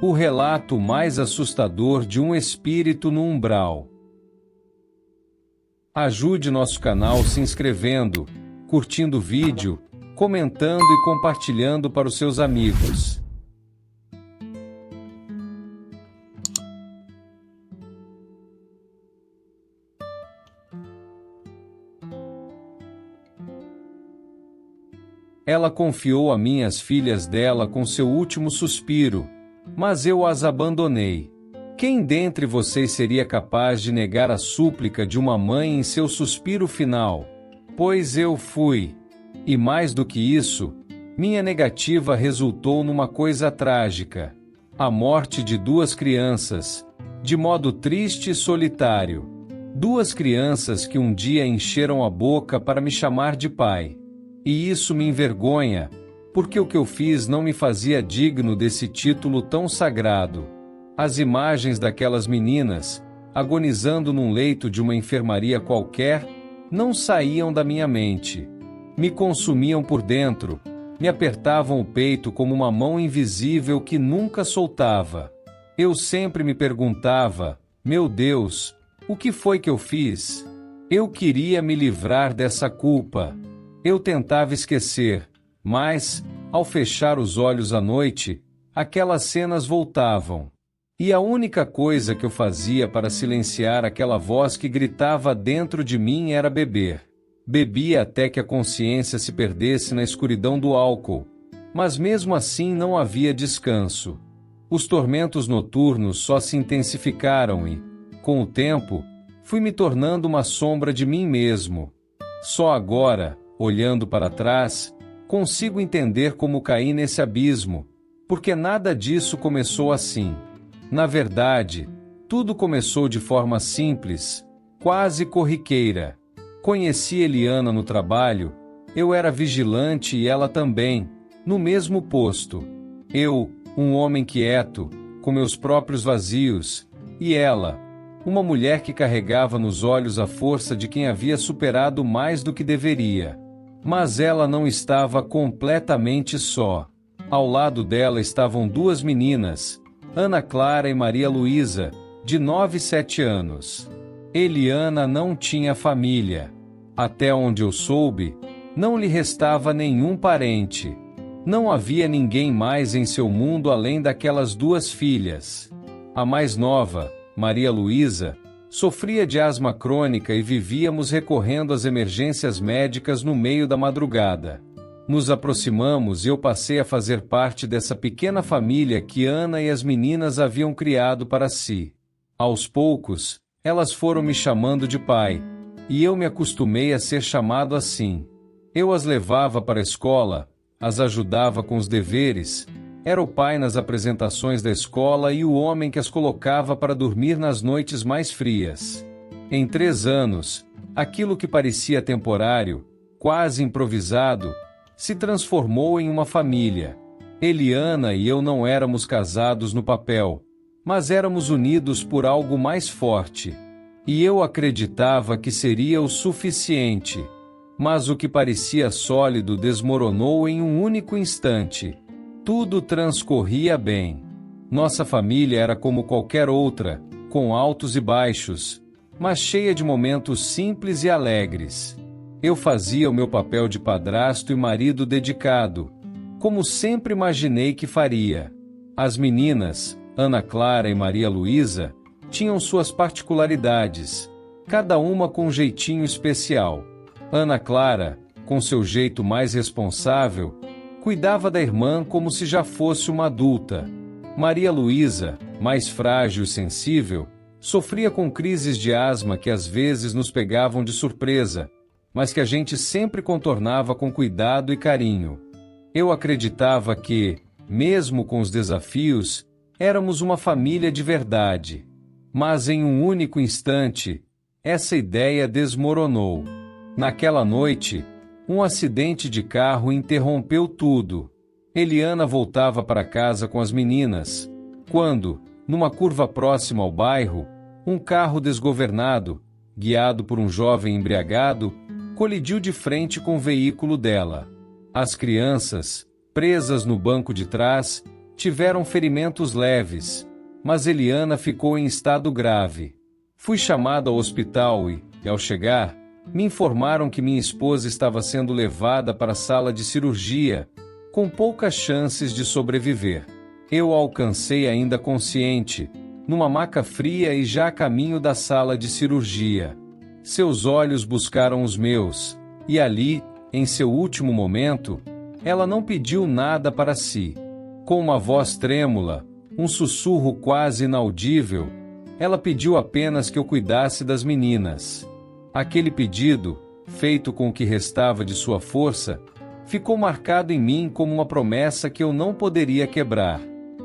O relato mais assustador de um espírito no umbral. Ajude nosso canal se inscrevendo, curtindo o vídeo, comentando e compartilhando para os seus amigos. Ela confiou a mim as filhas dela com seu último suspiro, mas eu as abandonei. Quem dentre vocês seria capaz de negar a súplica de uma mãe em seu suspiro final? Pois eu fui. E mais do que isso, minha negativa resultou numa coisa trágica: a morte de 2 crianças, de modo triste e solitário. 2 crianças que um dia encheram a boca para me chamar de pai. E isso me envergonha, porque o que eu fiz não me fazia digno desse título tão sagrado. As imagens daquelas meninas, agonizando num leito de uma enfermaria qualquer, não saíam da minha mente. Me consumiam por dentro, me apertavam o peito como uma mão invisível que nunca soltava. Eu sempre me perguntava: meu Deus, o que foi que eu fiz? Eu queria me livrar dessa culpa. Eu tentava esquecer, mas, ao fechar os olhos à noite, aquelas cenas voltavam. E a única coisa que eu fazia para silenciar aquela voz que gritava dentro de mim era beber. Bebia até que a consciência se perdesse na escuridão do álcool. Mas mesmo assim não havia descanso. Os tormentos noturnos só se intensificaram e, com o tempo, fui me tornando uma sombra de mim mesmo. Só agora, olhando para trás, consigo entender como caí nesse abismo, porque nada disso começou assim. Na verdade, tudo começou de forma simples, quase corriqueira. Conheci Eliana no trabalho, eu era vigilante e ela também, no mesmo posto. Eu, um homem quieto, com meus próprios vazios, e ela, uma mulher que carregava nos olhos a força de quem havia superado mais do que deveria. Mas ela não estava completamente só. Ao lado dela estavam 2 meninas, Ana Clara e Maria Luísa, de 9 e 7 anos. Eliana não tinha família. Até onde eu soube, não lhe restava nenhum parente. Não havia ninguém mais em seu mundo além daquelas 2 filhas. A mais nova, Maria Luísa, sofria de asma crônica e vivíamos recorrendo às emergências médicas no meio da madrugada. Nos aproximamos e eu passei a fazer parte dessa pequena família que Ana e as meninas haviam criado para si. Aos poucos, elas foram me chamando de pai, e eu me acostumei a ser chamado assim. Eu as levava para a escola, as ajudava com os deveres, era o pai nas apresentações da escola e o homem que as colocava para dormir nas noites mais frias. Em 3 anos, aquilo que parecia temporário, quase improvisado, se transformou em uma família. Eliana e eu não éramos casados no papel, mas éramos unidos por algo mais forte. E eu acreditava que seria o suficiente. Mas o que parecia sólido desmoronou em um único instante. Tudo transcorria bem. Nossa família era como qualquer outra, com altos e baixos, mas cheia de momentos simples e alegres. Eu fazia o meu papel de padrasto e marido dedicado, como sempre imaginei que faria. As meninas, Ana Clara e Maria Luísa, tinham suas particularidades, cada uma com um jeitinho especial. Ana Clara, com seu jeito mais responsável, cuidava da irmã como se já fosse uma adulta. Maria Luísa, mais frágil e sensível, sofria com crises de asma que às vezes nos pegavam de surpresa, mas que a gente sempre contornava com cuidado e carinho. Eu acreditava que, mesmo com os desafios, éramos uma família de verdade. Mas em um único instante, essa ideia desmoronou. Naquela noite, um acidente de carro interrompeu tudo. Eliana voltava para casa com as meninas, quando, numa curva próxima ao bairro, um carro desgovernado, guiado por um jovem embriagado, colidiu de frente com o veículo dela. As crianças, presas no banco de trás, Tiveram ferimentos leves, mas Eliana ficou em estado grave. Fui chamado ao hospital e, ao chegar, me informaram que minha esposa estava sendo levada para a sala de cirurgia, com poucas chances de sobreviver. Eu a alcancei ainda consciente, numa maca fria e já a caminho da sala de cirurgia. Seus olhos buscaram os meus, e ali, em seu último momento, ela não pediu nada para si. Com uma voz trêmula, um sussurro quase inaudível, ela pediu apenas que eu cuidasse das meninas. Aquele pedido, feito com o que restava de sua força, ficou marcado em mim como uma promessa que eu não poderia quebrar.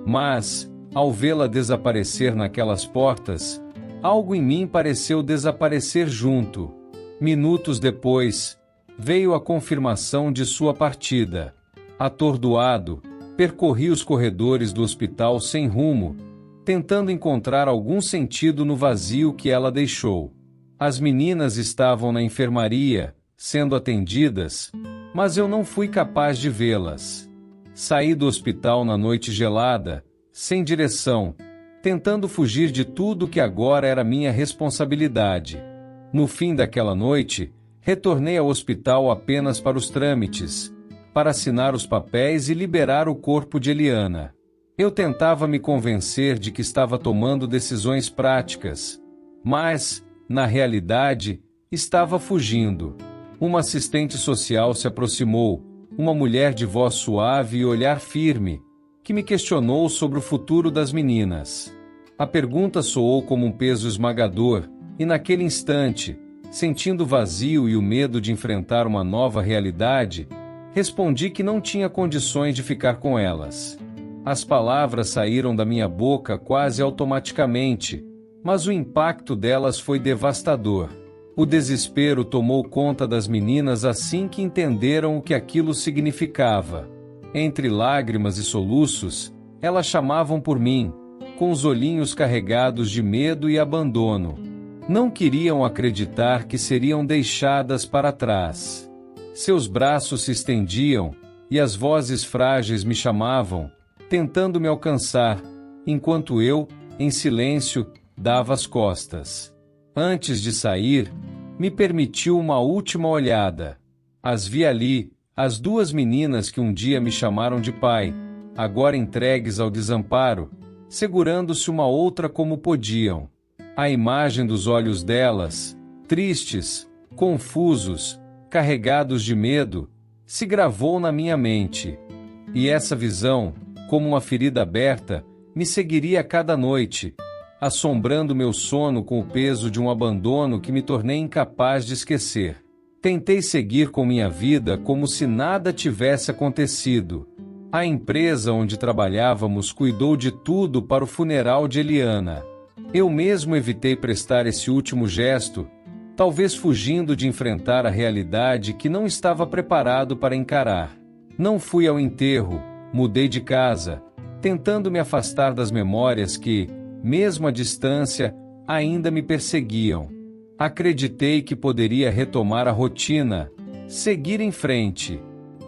Mas, ao vê-la desaparecer naquelas portas, algo em mim pareceu desaparecer junto. Minutos depois, veio a confirmação de sua partida. Atordoado, percorri os corredores do hospital sem rumo, tentando encontrar algum sentido no vazio que ela deixou. As meninas estavam na enfermaria, sendo atendidas, mas eu não fui capaz de vê-las. Saí do hospital na noite gelada, sem direção, tentando fugir de tudo que agora era minha responsabilidade. No fim daquela noite, retornei ao hospital apenas para os trâmites, para assinar os papéis e liberar o corpo de Eliana. Eu tentava me convencer de que estava tomando decisões práticas, mas, na realidade, estava fugindo. Uma assistente social se aproximou, uma mulher de voz suave e olhar firme, que me questionou sobre o futuro das meninas. A pergunta soou como um peso esmagador, e naquele instante, sentindo o vazio e o medo de enfrentar uma nova realidade, respondi que não tinha condições de ficar com elas. As palavras saíram da minha boca quase automaticamente, mas o impacto delas foi devastador. O desespero tomou conta das meninas assim que entenderam o que aquilo significava. Entre lágrimas e soluços, elas chamavam por mim, com os olhinhos carregados de medo e abandono. Não queriam acreditar que seriam deixadas para trás. Seus braços se estendiam, e as vozes frágeis me chamavam, tentando me alcançar, enquanto eu, em silêncio, dava as costas. Antes de sair, me permitiu uma última olhada. As vi ali, as duas meninas que um dia me chamaram de pai, agora entregues ao desamparo, segurando-se uma outra como podiam. A imagem dos olhos delas, tristes, confusos, carregados de medo, se gravou na minha mente. E essa visão, como uma ferida aberta, me seguiria cada noite, assombrando meu sono com o peso de um abandono que me tornei incapaz de esquecer. Tentei seguir com minha vida como se nada tivesse acontecido. A empresa onde trabalhávamos cuidou de tudo para o funeral de Eliana. Eu mesmo evitei prestar esse último gesto, talvez fugindo de enfrentar a realidade que não estava preparado para encarar. Não fui ao enterro, mudei de casa, tentando me afastar das memórias que, mesmo à distância, ainda me perseguiam. Acreditei que poderia retomar a rotina, seguir em frente.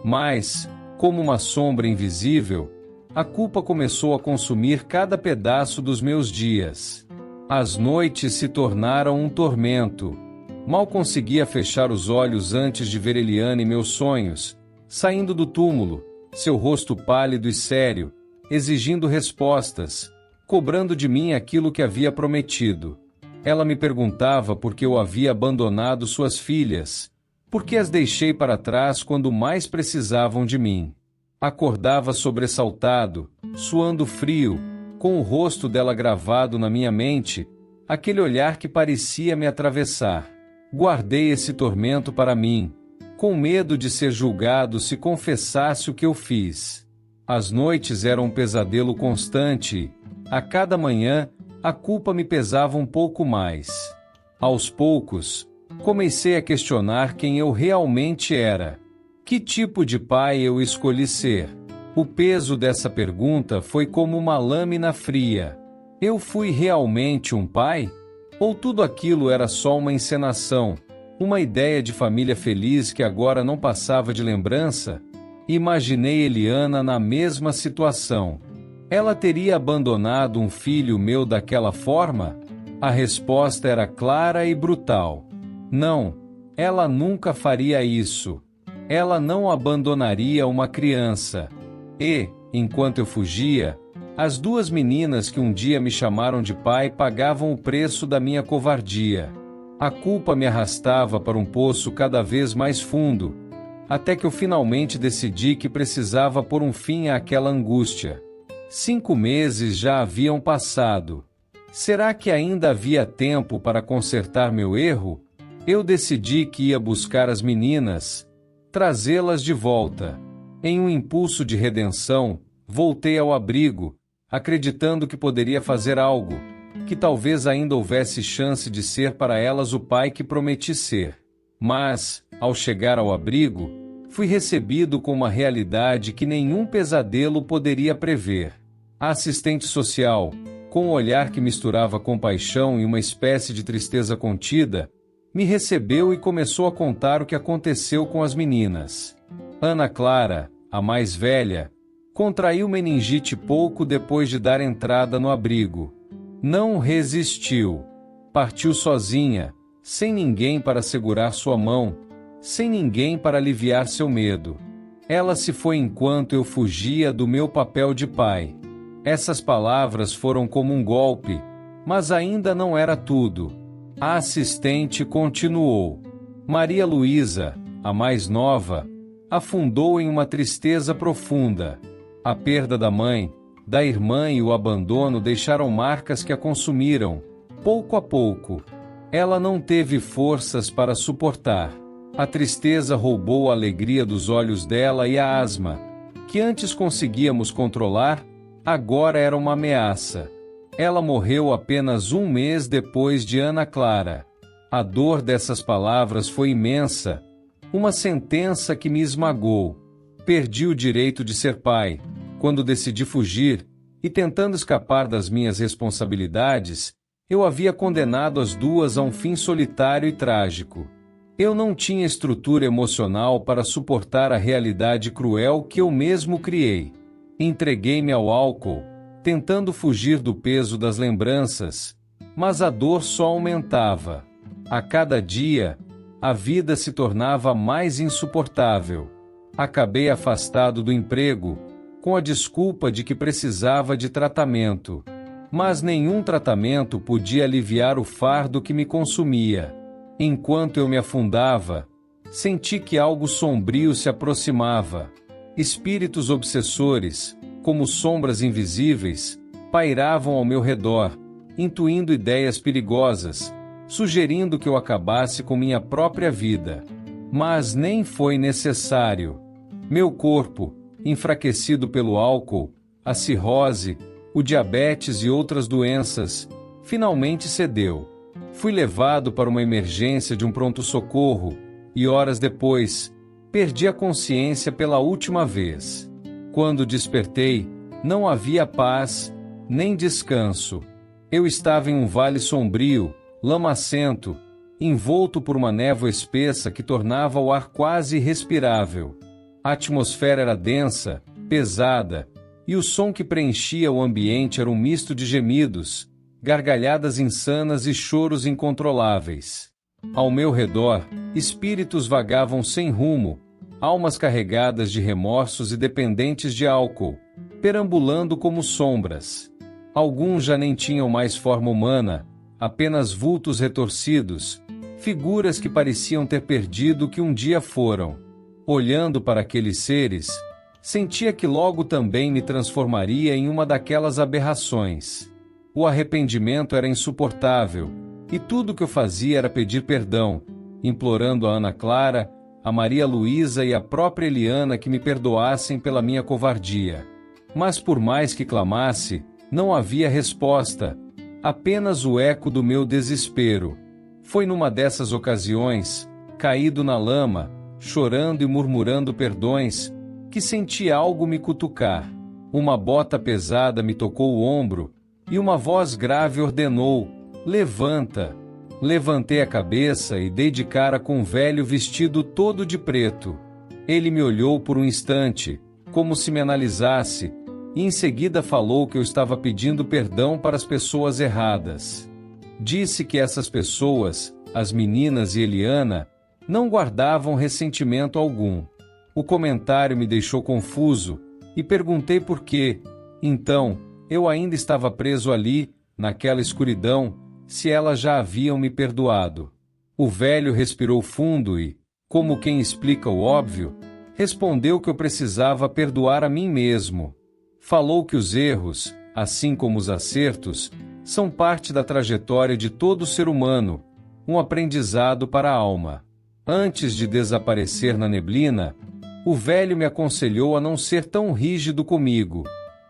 Mas, como uma sombra invisível, a culpa começou a consumir cada pedaço dos meus dias. As noites se tornaram um tormento. Mal conseguia fechar os olhos antes de ver Eliana em meus sonhos, saindo do túmulo, seu rosto pálido e sério, exigindo respostas, cobrando de mim aquilo que havia prometido. Ela me perguntava por que eu havia abandonado suas filhas, por que as deixei para trás quando mais precisavam de mim. Acordava sobressaltado, suando frio, com o rosto dela gravado na minha mente, aquele olhar que parecia me atravessar. Guardei esse tormento para mim, com medo de ser julgado se confessasse o que eu fiz. As noites eram um pesadelo constante e, a cada manhã, a culpa me pesava um pouco mais. Aos poucos, comecei a questionar quem eu realmente era. Que tipo de pai eu escolhi ser? O peso dessa pergunta foi como uma lâmina fria. Eu fui realmente um pai? Ou tudo aquilo era só uma encenação, uma ideia de família feliz que agora não passava de lembrança? Imaginei Eliana na mesma situação. Ela teria abandonado um filho meu daquela forma? A resposta era clara e brutal. Não, ela nunca faria isso. Ela não abandonaria uma criança. E, enquanto eu fugia, as duas meninas que um dia me chamaram de pai pagavam o preço da minha covardia. A culpa me arrastava para um poço cada vez mais fundo, até que eu finalmente decidi que precisava pôr um fim àquela angústia. 5 meses já haviam passado. Será que ainda havia tempo para consertar meu erro? Eu decidi que ia buscar as meninas, trazê-las de volta. Em um impulso de redenção, voltei ao abrigo, acreditando que poderia fazer algo, que talvez ainda houvesse chance de ser para elas o pai que prometi ser. Mas, ao chegar ao abrigo, fui recebido com uma realidade que nenhum pesadelo poderia prever. A assistente social, com um olhar que misturava compaixão e uma espécie de tristeza contida, me recebeu e começou a contar o que aconteceu com as meninas. Ana Clara, a mais velha, contraiu meningite pouco depois de dar entrada no abrigo. Não resistiu. Partiu sozinha, sem ninguém para segurar sua mão, sem ninguém para aliviar seu medo. Ela se foi enquanto eu fugia do meu papel de pai. Essas palavras foram como um golpe, mas ainda não era tudo. A assistente continuou. Maria Luísa, a mais nova, afundou em uma tristeza profunda. A perda da mãe, da irmã e o abandono deixaram marcas que a consumiram, pouco a pouco. Ela não teve forças para suportar. A tristeza roubou a alegria dos olhos dela e a asma, que antes conseguíamos controlar, agora era uma ameaça. Ela morreu apenas 1 mês depois de Ana Clara. A dor dessas palavras foi imensa, uma sentença que me esmagou. Perdi o direito de ser pai, quando decidi fugir, e tentando escapar das minhas responsabilidades, eu havia condenado as duas a um fim solitário e trágico. Eu não tinha estrutura emocional para suportar a realidade cruel que eu mesmo criei. Entreguei-me ao álcool, tentando fugir do peso das lembranças, mas a dor só aumentava. A cada dia, a vida se tornava mais insuportável. Acabei afastado do emprego, com a desculpa de que precisava de tratamento. Mas nenhum tratamento podia aliviar o fardo que me consumia. Enquanto eu me afundava, senti que algo sombrio se aproximava. Espíritos obsessores, como sombras invisíveis, pairavam ao meu redor, intuindo ideias perigosas, sugerindo que eu acabasse com minha própria vida. Mas nem foi necessário. Meu corpo, enfraquecido pelo álcool, a cirrose, o diabetes e outras doenças, finalmente cedeu. Fui levado para uma emergência de um pronto-socorro e, horas depois, perdi a consciência pela última vez. Quando despertei, não havia paz, nem descanso. Eu estava em um vale sombrio, lamacento, envolto por uma névoa espessa que tornava o ar quase irrespirável. A atmosfera era densa, pesada, e o som que preenchia o ambiente era um misto de gemidos, gargalhadas insanas e choros incontroláveis. Ao meu redor, espíritos vagavam sem rumo, almas carregadas de remorsos e dependentes de álcool, perambulando como sombras. Alguns já nem tinham mais forma humana, apenas vultos retorcidos, figuras que pareciam ter perdido o que um dia foram. Olhando para aqueles seres, sentia que logo também me transformaria em uma daquelas aberrações. O arrependimento era insuportável, e tudo o que eu fazia era pedir perdão, implorando a Ana Clara, a Maria Luísa e a própria Eliana que me perdoassem pela minha covardia. Mas por mais que clamasse, não havia resposta, apenas o eco do meu desespero. Foi numa dessas ocasiões, caído na lama, chorando e murmurando perdões, que senti algo me cutucar. Uma bota pesada me tocou o ombro, e uma voz grave ordenou: "Levanta!" Levantei a cabeça e dei de cara com um velho vestido todo de preto. Ele me olhou por um instante, como se me analisasse, e em seguida falou que eu estava pedindo perdão para as pessoas erradas. Disse que essas pessoas, as meninas e Eliana, não guardavam ressentimento algum. O comentário me deixou confuso e perguntei por quê. Então, eu ainda estava preso ali, naquela escuridão, se elas já haviam me perdoado. O velho respirou fundo e, como quem explica o óbvio, respondeu que eu precisava perdoar a mim mesmo. Falou que os erros, assim como os acertos, são parte da trajetória de todo ser humano, um aprendizado para a alma. Antes de desaparecer na neblina, o velho me aconselhou a não ser tão rígido comigo.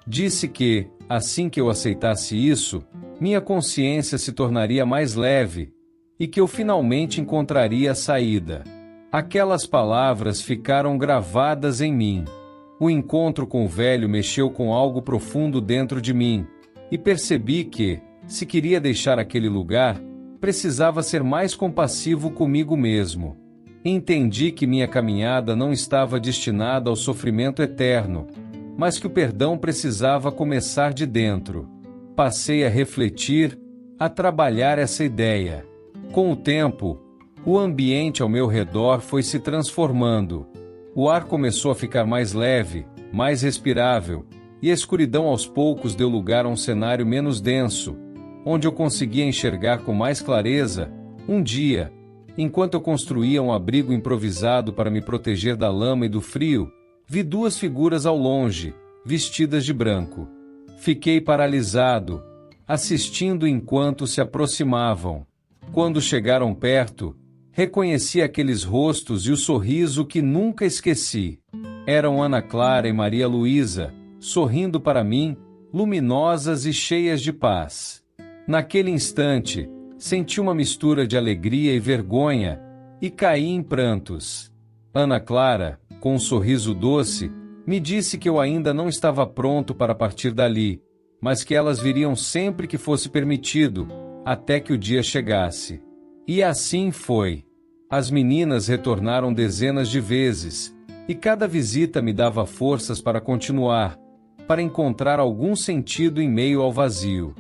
Disse que, assim que eu aceitasse isso, minha consciência se tornaria mais leve e que eu finalmente encontraria a saída. Aquelas palavras ficaram gravadas em mim. O encontro com o velho mexeu com algo profundo dentro de mim, e percebi que, se queria deixar aquele lugar, precisava ser mais compassivo comigo mesmo. Entendi que minha caminhada não estava destinada ao sofrimento eterno, mas que o perdão precisava começar de dentro. Passei a refletir, a trabalhar essa ideia. Com o tempo, o ambiente ao meu redor foi se transformando. O ar começou a ficar mais leve, mais respirável, e a escuridão aos poucos deu lugar a um cenário menos denso, onde eu conseguia enxergar com mais clareza. Um dia, enquanto eu construía um abrigo improvisado para me proteger da lama e do frio, vi duas figuras ao longe, vestidas de branco. Fiquei paralisado, assistindo enquanto se aproximavam. Quando chegaram perto, reconheci aqueles rostos e o sorriso que nunca esqueci. Eram Ana Clara e Maria Luísa, sorrindo para mim, luminosas e cheias de paz. Naquele instante, senti uma mistura de alegria e vergonha, e caí em prantos. Ana Clara, com um sorriso doce, me disse que eu ainda não estava pronto para partir dali, mas que elas viriam sempre que fosse permitido, até que o dia chegasse. E assim foi. As meninas retornaram dezenas de vezes, e cada visita me dava forças para continuar, para encontrar algum sentido em meio ao vazio.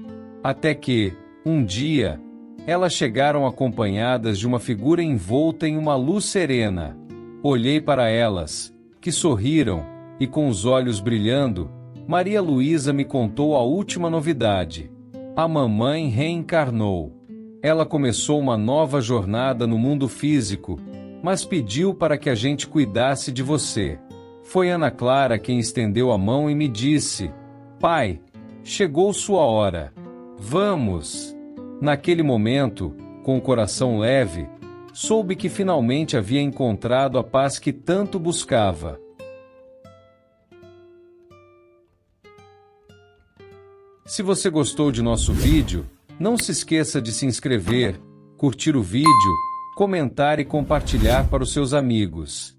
Até que, um dia, elas chegaram acompanhadas de uma figura envolta em uma luz serena. Olhei para elas, que sorriram, e com os olhos brilhando, Maria Luísa me contou a última novidade. A mamãe reencarnou. Ela começou uma nova jornada no mundo físico, mas pediu para que a gente cuidasse de você. Foi Ana Clara quem estendeu a mão e me disse: "Pai, chegou sua hora. Vamos!" Naquele momento, com o coração leve, soube que finalmente havia encontrado a paz que tanto buscava. Se você gostou de nosso vídeo, não se esqueça de se inscrever, curtir o vídeo, comentar e compartilhar para os seus amigos.